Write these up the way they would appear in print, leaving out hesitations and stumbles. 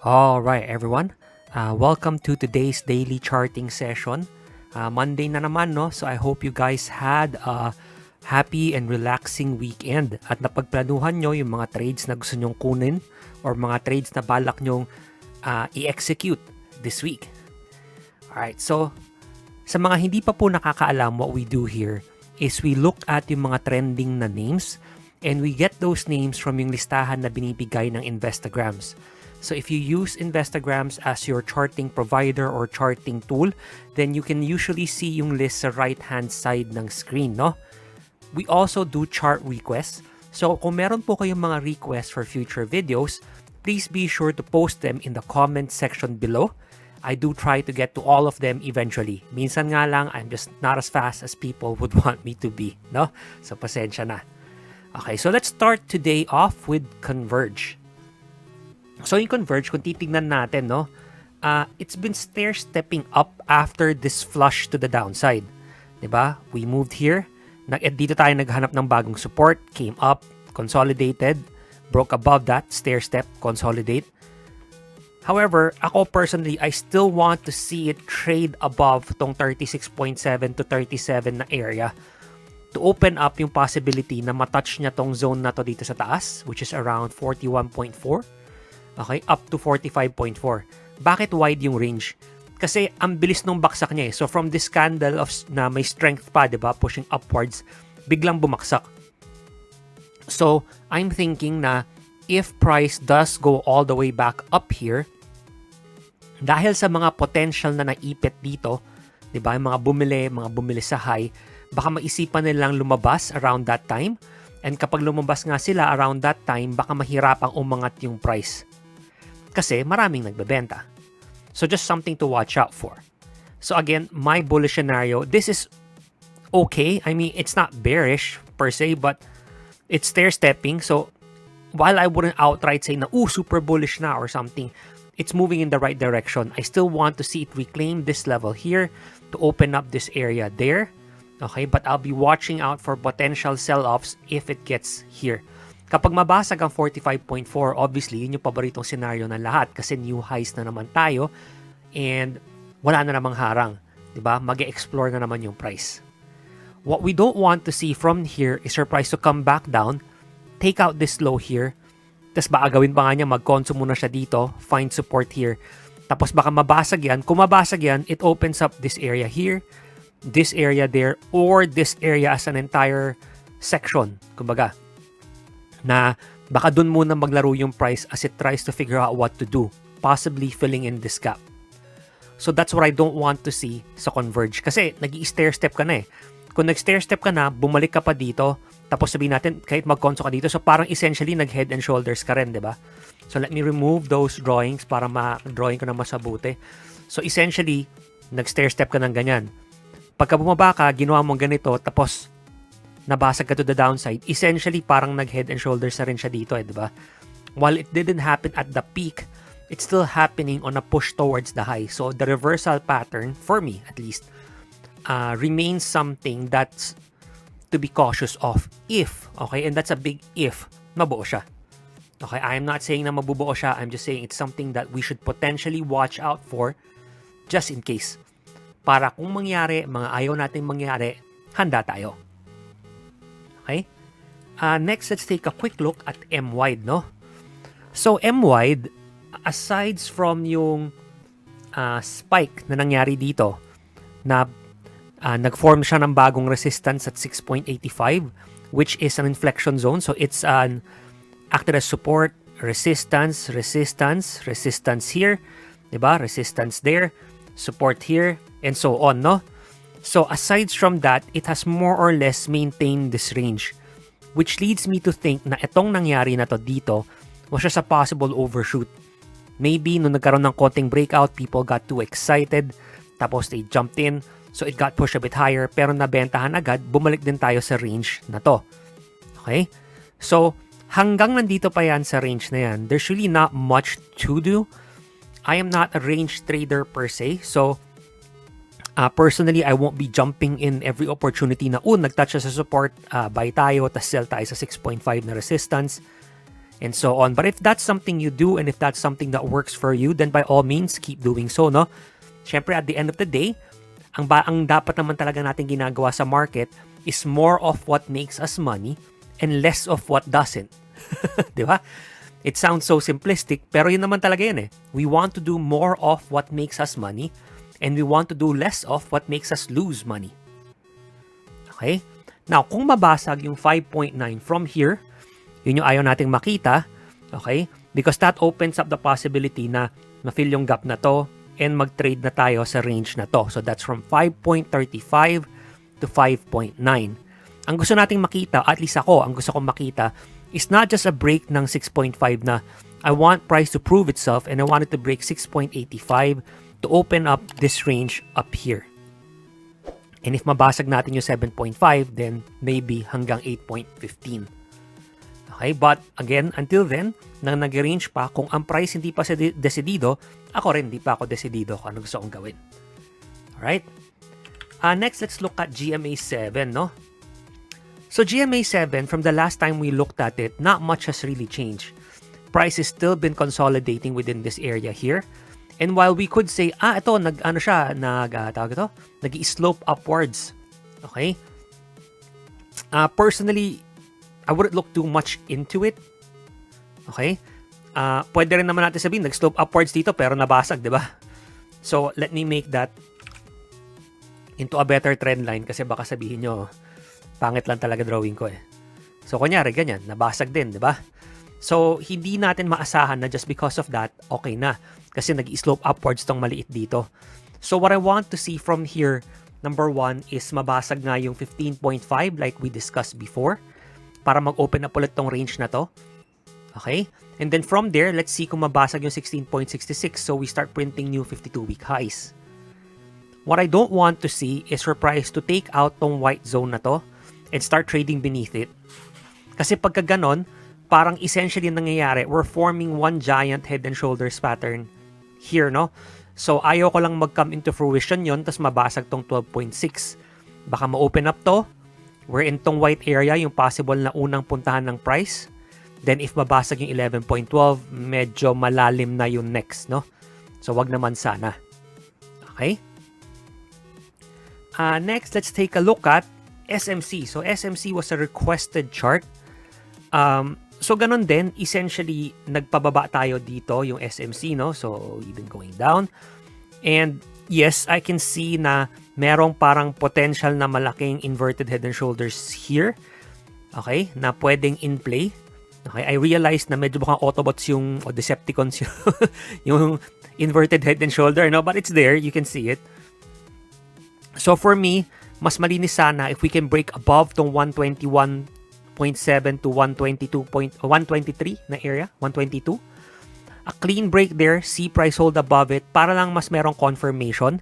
All right, everyone. Welcome to today's daily charting session. Monday na naman, no? So I hope you guys had a happy and relaxing weekend at napagplanuhan nyo yung mga trades na gusto nyong kunin or mga trades na balak nyong i-execute this week. All right, so sa mga hindi pa po nakakaalam, what we do here is we look at yung mga trending na names and we get those names from yung listahan na binibigay ng Instagrams. So if you use Instagrams as your charting provider or charting tool, then you can usually see yung list sa right-hand side ng screen, no? We also do chart requests. So kung meron po kayong mga requests for future videos, please be sure to post them in the comment section below. I do try to get to all of them eventually. Minsan nga lang, I'm just not as fast as people would want me to be, no? So pasensya na. Okay, so let's start today off with Converge. So yung Converge, kung titignan natin, no, it's been stair-stepping up after this flush to the downside. Diba? We moved here. Dito tayo naghanap ng bagong support. Came up, consolidated, broke above that, stair-step, consolidate. However, ako personally, I still want to see it trade above tong 36.7 to 37 na area to open up yung possibility na matouch niya tong zone na to dito sa taas, which is around 41.4. Okay, up to 45.4. Bakit wide yung range? Kasi ang bilis nung baksak niya eh. So from this candle of na may strength pa, 'di ba, pushing upwards, biglang bumaksak. So I'm thinking na if price does go all the way back up here, dahil sa mga potential na naipit dito, 'di ba, yung mga bumili sa high, baka maisipan nilang lumabas around that time. And kapag lumabas nga sila around that time, baka mahirapang umangat yung price. Kasi maraming nagbebenta. So just something to watch out for. So again, my bullish scenario, this is okay. I mean, it's not bearish per se, but it's stair-stepping. So while I wouldn't outright say na, super bullish na or something, it's moving in the right direction. I still want to see it reclaim this level here to open up this area there. Okay, but I'll be watching out for potential sell-offs if it gets here. Kapag mabasag ang 45.4, obviously, yun yung paboritong scenario ng lahat kasi new highs na naman tayo and wala na namang harang. Diba? Mag-explore na naman yung price. What we don't want to see from here is our price to come back down, take out this low here, tapos baka gawin pa nga niya, mag-consume muna siya dito, find support here, tapos baka mabasag yan. Kung mabasag yan, it opens up this area here, this area there, or this area as an entire section, kumbaga, na baka dun muna maglaro yung price as it tries to figure out what to do, possibly filling in this gap. So that's what I don't want to see sa Converge. Kasi nag-i-stair-step ka na eh. Kung nag-stair-step ka na, bumalik ka pa dito, tapos sabihin natin, kahit mag-conso ka dito, so parang essentially nag-head and shoulders ka rin, di ba? So let me remove those drawings para ma-drawing ko na masabuti. So essentially, nag-stair-step ka ng ganyan. Pagka bumaba ka, ginawa mong ganito, tapos nabasag ka to the downside, essentially parang nag-head and shoulders na rin siya dito eh, di ba? While it didn't happen at the peak, it's still happening on a push towards the high. So the reversal pattern, for me at least, remains something that's to be cautious of if, okay, and that's a big if, mabuo siya. Okay, I'm not saying na mabubuo siya, I'm just saying it's something that we should potentially watch out for just in case. Para kung mangyari, mga ayaw natin mangyari, handa tayo. Okay? Next, let's take a quick look at MWIDE, no? So, MWIDE, aside from yung spike na nangyari dito, na nag-form siya ng bagong resistance at 6.85, which is an inflection zone. So, it's acted as support, resistance, resistance, resistance here, diba? Resistance there, support here, and so on, no? So aside from that, it has more or less maintained this range, which leads me to think na itong nangyari na to dito was just a possible overshoot. Maybe nung nagkaroon ng konting breakout, people got too excited, tapos they jumped in, so it got pushed a bit higher, pero nabentahan agad, bumalik din tayo sa range na to. Okay? So hanggang nandito pa yan sa range na yan, there's really not much to do. I am not a range trader per se, so personally, I won't be jumping in every opportunity na nag-touch sa support, buy tayo, tas sell tayo sa 6.5 na resistance. and so on. But if that's something you do and if that's something that works for you, then by all means, keep doing so, no? Syempre, at the end of the day, ang dapat naman talaga natin ginagawa sa market is more of what makes us money and less of what doesn't. Di ba? It sounds so simplistic, pero yun naman talaga yun eh. We want to do more of what makes us money and we want to do less of what makes us lose money. Okay? Now, kung mabasag yung 5.9 from here, yun yung ayaw nating makita, okay? Because that opens up the possibility na ma-fill yung gap na to and mag-trade na tayo sa range na to. So that's from 5.35 to 5.9. Ang gusto nating makita, at least ako, ang gusto kong makita, is not just a break ng 6.5 na I want price to prove itself and I want it to break 6.85 to open up this range up here. And if mabasag natin yung 7.5, then maybe hanggang 8.15. Okay, but again, until then, nang nag-range pa, kung ang price hindi pa desidido, ako rin hindi pa ako desidido kung ano gusto kong gawin. Alright? Next, let's look at GMA7, no? So GMA7, from the last time we looked at it, not much has really changed. Price has still been consolidating within this area here. And while we could say, ito, nag-slope upwards. Okay? Personally, I wouldn't look too much into it. Okay? Pwede rin naman natin sabihin, nag-slope upwards dito pero nabasag, di ba? So, let me make that into a better trend line kasi baka sabihin nyo, pangit lang talaga drawing ko eh. So, kunyari, ganyan, nabasag din, di ba? So, hindi natin maasahan na just because of that, okay na. Kasi nag-slope upwards tong maliit dito. So, what I want to see from here, number one, is mabasag nga yung 15.5 like we discussed before para mag-open up ulit tong range na to. Okay? And then from there, let's see kung mabasag yung 16.66 so we start printing new 52-week highs. What I don't want to see is for price to take out tong white zone na to and start trading beneath it. Kasi pagka ganon, parang essentially nangyayari, we're forming one giant head and shoulders pattern here, no? So, ayaw ko lang mag-come into fruition yon tapos mabasag tong 12.6. Baka ma-open up to, we're in tong white area, yung possible na unang puntahan ng price. Then, if mabasag yung 11.12, medyo malalim na yung next, no? So, wag naman sana. Okay? Next, let's take a look at SMC. So, SMC was a requested chart. So, ganun din, essentially, nagpababa tayo dito, yung SMC, no? So, we've been going down. And, yes, I can see na merong parang potential na malaking inverted head and shoulders here. Okay? Na pwedeng in play. Okay? I realized na medyo bukang Autobots yung, o Decepticons yung inverted head and shoulder, no? But it's there. You can see it. So, for me, mas malinis sana if we can break above tong 121.7 to 123 na area, 122. A clean break there, see price hold above it para lang mas merong confirmation.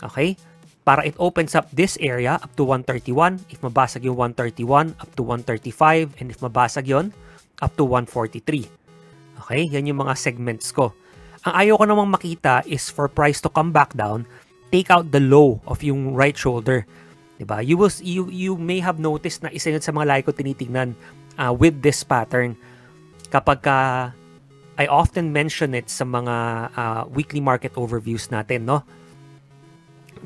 Okay? Para it opens up this area up to 131. If mabasag yung 131, up to 135. And if mabasag yon up to 143. Okay? Yan yung mga segments ko. Ang ayaw ko namang makita is for price to come back down, take out the low of yung right shoulder. Diba? You may have noticed na isa yun sa mga lagi ko tinitingnan with this pattern. Kapag I often mention it sa mga weekly market overviews natin, no?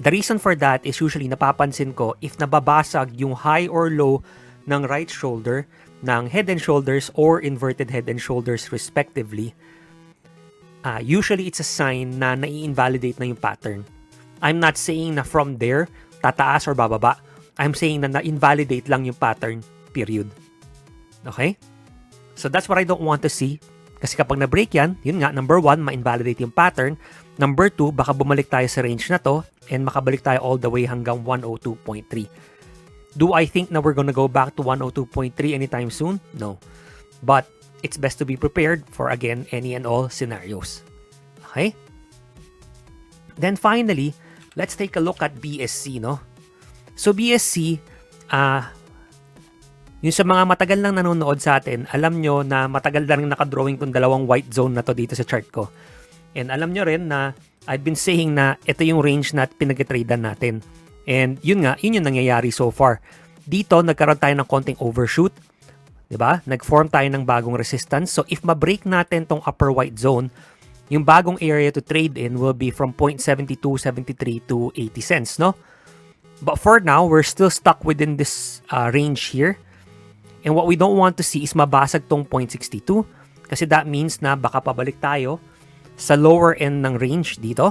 The reason for that is usually napapansin ko if nababasag yung high or low ng right shoulder, ng head and shoulders or inverted head and shoulders respectively, usually it's a sign na nai-invalidate na yung pattern. I'm not saying na from there tataas or bababa. I'm saying na na-invalidate lang yung pattern, period. Okay? So that's what I don't want to see. Kasi kapag na-break yan, yun nga, number one, ma-invalidate yung pattern. Number two, baka bumalik tayo sa range na to and makabalik tayo all the way hanggang 102.3. Do I think na we're gonna go back to 102.3 anytime soon? No. But it's best to be prepared for, again, any and all scenarios. Okay? Then finally, let's take a look at BSC, no? So BSC, yung sa mga matagal nang nanonood sa atin, alam nyo na matagal na rin nakadrawing tong dalawang white zone na to dito sa chart ko. And alam nyo rin na I've been saying na ito yung range na pinag-tradean natin. And yun nga, yun yung nangyayari so far. Dito, nagkaroon tayo ng konting overshoot. 'Diba? Nag-form tayo ng bagong resistance. So if ma-break natin tong upper white zone, yung bagong area to trade in will be from 0.7273 to 80 cents, no? But for now, we're still stuck within this range here. And what we don't want to see is mabasag tong 0.62 kasi that means na baka pabalik tayo sa lower end ng range dito.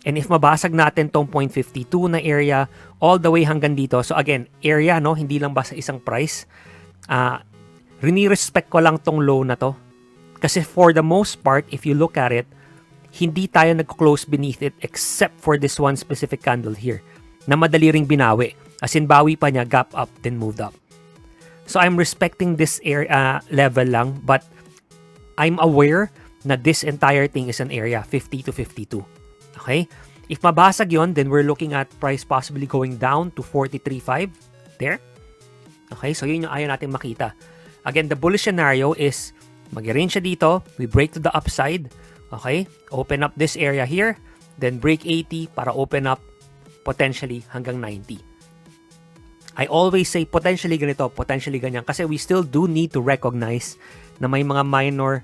And if mabasag natin tong 0.52 na area all the way hanggang dito, so again, area, no? Hindi lang basta isang price. Rini-respect ko lang tong low na to. Kasi for the most part, if you look at it, hindi tayo nag-close beneath it except for this one specific candle here na madali ring binawi. As in, bawi pa niya, gap up, then moved up. So I'm respecting this area level lang, but I'm aware na this entire thing is an area, 50 to 52. Okay? If mabasag yon, then we're looking at price possibly going down to 43.5. There. Okay? So yun yung ayaw natin makita. Again, the bullish scenario is mag-range siya dito, we break to the upside, okay? Open up this area here, then break 80 para open up potentially hanggang 90. I always say potentially ganito, potentially ganyan, kasi we still do need to recognize na may mga minor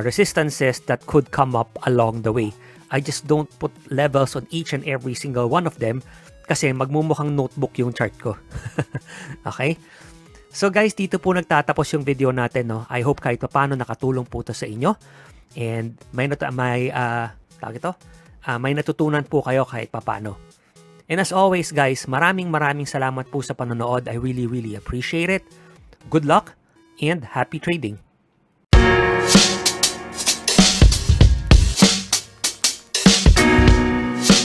resistances that could come up along the way. I just don't put levels on each and every single one of them kasi magmumukhang notebook yung chart ko. Okay? So guys, dito po nagtatapos yung video natin, no. I hope kahit paano nakatulong po ito sa inyo. And may natutunan po kayo kahit paano. And as always guys, maraming salamat po sa panonood. I really appreciate it. Good luck and happy trading.